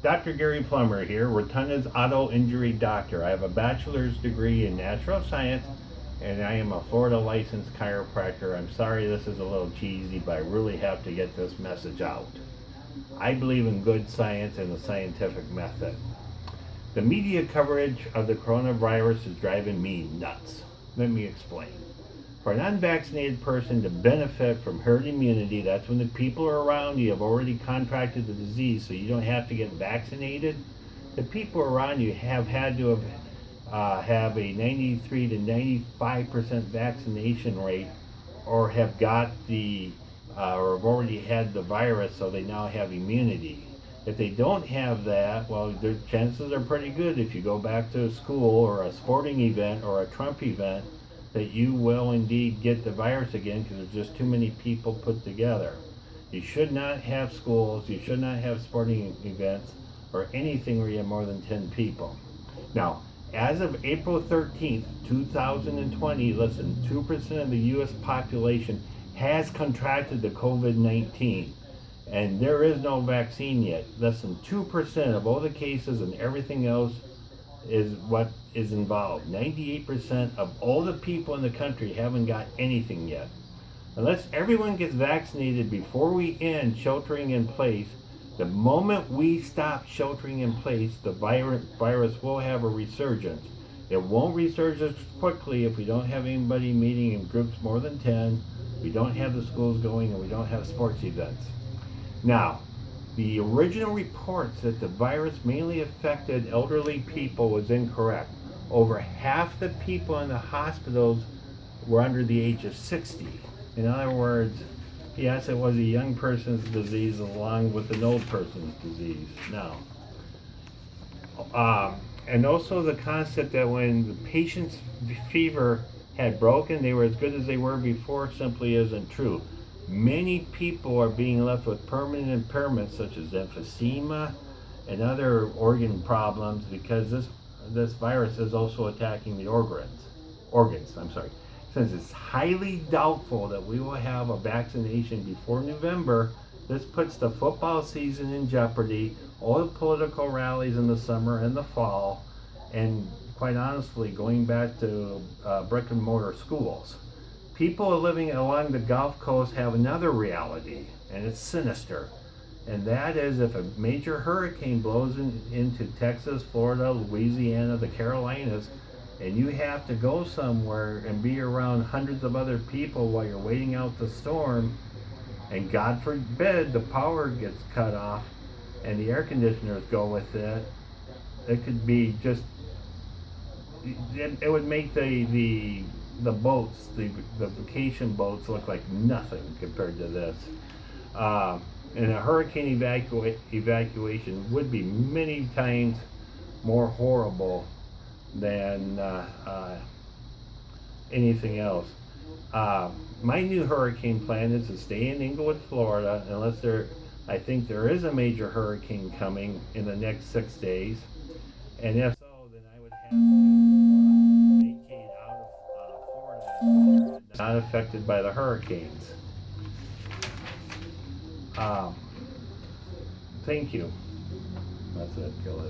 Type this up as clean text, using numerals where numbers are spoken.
Dr. Gary Plummer here, Rotunda's auto injury doctor. I have a bachelor's degree in natural science and I am a Florida licensed chiropractor. I'm sorry this is a little cheesy, but I really have to get this message out. I believe in good science and the scientific method. The media coverage of the coronavirus is driving me nuts. Let me explain. For an unvaccinated person to benefit from herd immunity, that's when the people around you have already contracted the disease, so you don't have to get vaccinated. The people around you have had to have a 93 to 95% vaccination rate, or have got or have already had the virus, so they now have immunity. If they don't have that, well, their chances are pretty good if you go back to school or a sporting event or a Trump event that you will indeed get the virus again, because there's just too many people put together. You should not have schools, you should not have sporting events or anything where you have more than 10 people. Now, as of April 13th, 2020, less than 2% of the U.S. population has contracted the COVID-19. And there is no vaccine yet. Less than 2% of all the cases and everything else is what is involved. 98% of all the people in the country haven't got anything yet. Unless everyone gets vaccinated before we end sheltering in place, the moment we stop sheltering in place, the virus will have a resurgence. It won't resurge as quickly if we don't have anybody meeting in groups more than 10, we don't have the schools going, and we don't have sports events. Now, the original reports that the virus mainly affected elderly people was incorrect. Over half the people in the hospitals were under the age of 60. In other words, yes, it was a young person's disease along with an old person's disease. Now, and also the concept that when the patient's fever had broken, they were as good as they were before simply isn't true. Many people are being left with permanent impairments such as emphysema and other organ problems, because this virus is also attacking the organs. Since it's highly doubtful that we will have a vaccination before November, this puts the football season in jeopardy, all the political rallies in the summer and the fall, and quite honestly, going back to brick and mortar schools. People living along the Gulf Coast have another reality, and it's sinister. And that is, if a major hurricane blows into Texas, Florida, Louisiana, the Carolinas, and you have to go somewhere and be around hundreds of other people while you're waiting out the storm, and God forbid the power gets cut off and the air conditioners go with it, it could be just, it would make the boats, the vacation boats, look like nothing compared to this. And a hurricane evacuation would be many times more horrible than anything else. My new hurricane plan is to stay in Englewood, Florida, unless I think there is a major hurricane coming in the next 6 days. And if so, then I would have to vacate out of Florida, not affected by the hurricanes. Thank you. That's it. Kill it.